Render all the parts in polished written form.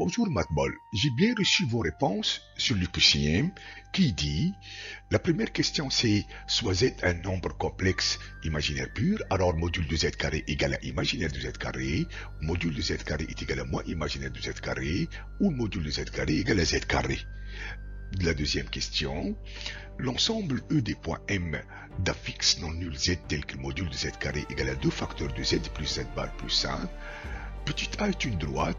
Bonjour Matbol, j'ai bien reçu vos réponses sur le QCM qui dit la première question c'est soit z un nombre complexe imaginaire pur, alors module de z carré égale à imaginaire de z carré, module de z carré est égal à moins imaginaire de z carré, ou module de z carré égale à z carré. La deuxième question, l'ensemble E des points M d'affixe non nul z tel que le module de z carré égale à 2 facteurs de z plus z bar plus 5, petit a est une droite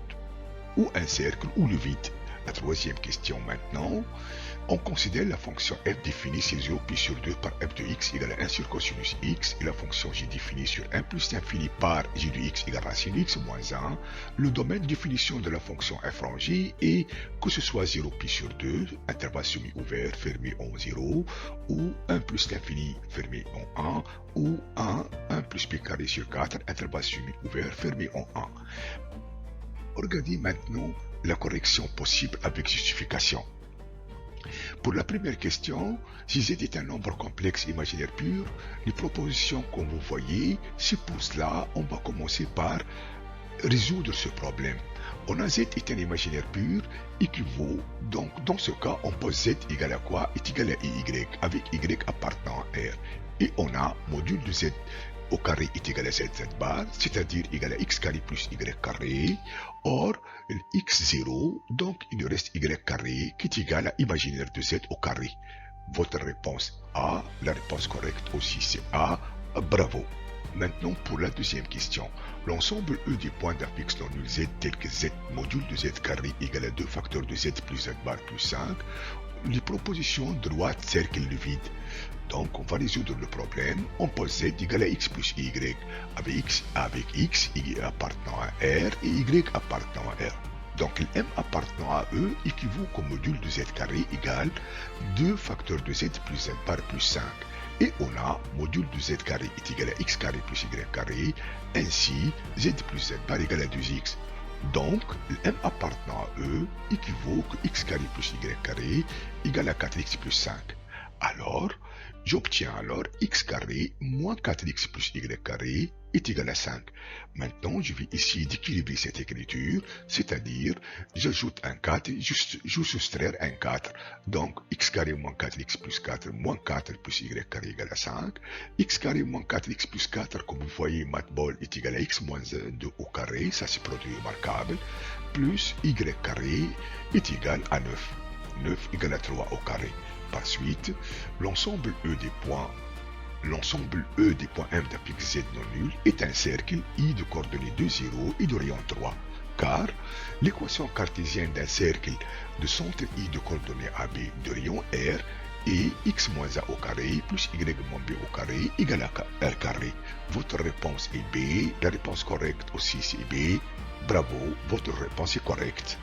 ou un cercle ou le vide. La troisième question maintenant, on considère la fonction f définie sur 0 pi sur 2 par f de x égale à 1 sur cosinus x et la fonction g définie sur 1 plus l'infini par g de x égale racine de x moins 1. Le domaine de définition de la fonction f rangée est que ce soit 0 pi sur 2, intervalle semi-ouvert fermé en 0, ou 1 plus l'infini fermé en 1, ou 1 plus pi carré sur 4, intervalle semi-ouvert fermé en 1. Regardez maintenant la correction possible avec justification. Pour la première question, si z est un nombre complexe imaginaire pur, les propositions comme vous voyez, c'est pour cela on va commencer par résoudre ce problème. On a z est un imaginaire pur équivaut, donc dans ce cas on pose z égale à quoi? Est égal à y, avec y appartenant à R. Et on a module de z au carré est égal à z bar, c'est-à-dire égal à x carré plus y carré. Or, x0, donc il nous reste y carré qui est égal à imaginaire de z au carré. Votre réponse A, la réponse correcte aussi c'est A, bravo. Maintenant pour la deuxième question, l'ensemble E des points d'affixe non nul z tel que z module de z carré égale à 2 facteurs de z plus z bar plus 5, les propositions droite cercle le vide. Donc on va résoudre le problème, on pose z égale à x plus y, avec x y appartenant à R et y appartenant à R. Donc m appartenant à E équivaut au module de z carré égale 2 facteurs de z plus z bar plus 5. Et on a module de z carré est égal à x carré plus y carré, ainsi z plus z bar égale à 2x. Donc, m appartenant à E équivaut que x carré plus y carré égale à 4x plus 5. Alors, j'obtiens alors x carré moins 4x plus y carré est égal à 5. Maintenant, je vais essayer d'équilibrer cette écriture, c'est-à-dire, j'ajoute un 4, je soustraire un 4. Donc, x carré moins 4x plus 4 moins 4 plus y carré égale à 5. X carré moins 4x plus 4, comme vous voyez, matbol est égal à x moins 2 au carré, ça c'est produit remarquable, plus y carré est égal à 9. 9 égale à 3 au carré. Par suite, l'ensemble E des points M d'affixe Z non nul est un cercle I de coordonnées 2, 0 et de rayon 3, car l'équation cartésienne d'un cercle de centre I de coordonnées AB de rayon R est x moins a au carré plus y moins b au carré égale à R carré. Votre réponse est B, la réponse correcte aussi c'est B. Bravo, votre réponse est correcte.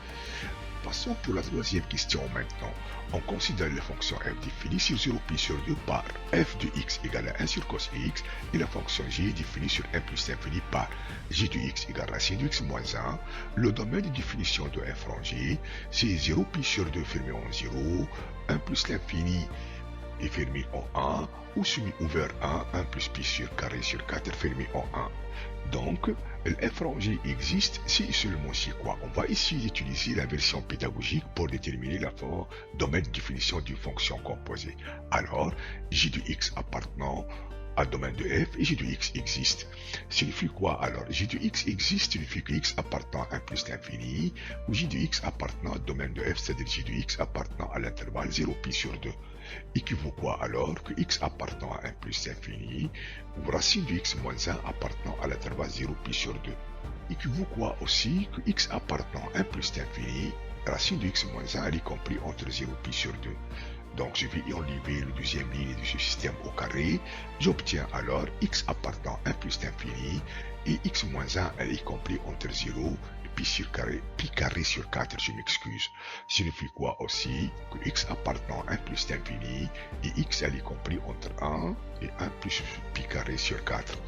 Passons pour la troisième question maintenant. On considère la fonction f définie sur 0 pi sur 2 par f de x égale à 1 sur cos x et la fonction g définie sur 1 plus l'infini par g de x égale racine de x moins 1. Le domaine de définition de f rangé, c'est 0 pi sur 2 fermé en 0, 1 plus l'infini est fermé en 1, ou semi-ouvert 1 plus pi sur carré sur 4 fermé en 1. Donc, le f rangé existe si seulement si quoi. On va essayer d'utiliser la version pédagogique pour déterminer la domaine de définition d'une fonction composée. Alors, g de x appartenant à domaine de f et g de x existe. Signifie quoi alors? G de x existe signifie que x appartenant à 1 plus l'infini, ou g de x appartenant à domaine de f, c'est-à-dire g de x appartenant à l'intervalle 0 pi sur 2. Équivaut quoi alors que x appartenant à 1 plus l'infini, ou racine de x moins 1 appartenant à l'intervalle 0 pi sur 2. Équivaut quoi aussi que x appartenant à 1 plus l'infini, racine de x moins 1 est compris entre 0 pi sur 2. Donc je vais enlever le deuxième ligne de ce système au carré. J'obtiens alors x appartenant à 1 plus l'infini et x moins 1 elle est compris entre 0 et pi carré sur 4, je m'excuse. Signifie quoi aussi que x appartenant à 1 plus l'infini et x elle est compris entre 1 et 1 plus pi carré sur 4.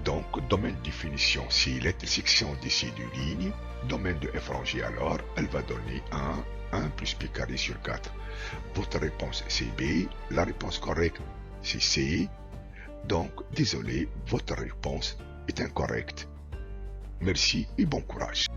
Donc domaine de définition c'est l'intersection de ces deux lignes. Domaine de f rangé alors elle va donner 1 plus pi carré sur 4. Votre réponse c'est B, la réponse correcte c'est C. Donc désolé, votre réponse est incorrecte. Merci et bon courage.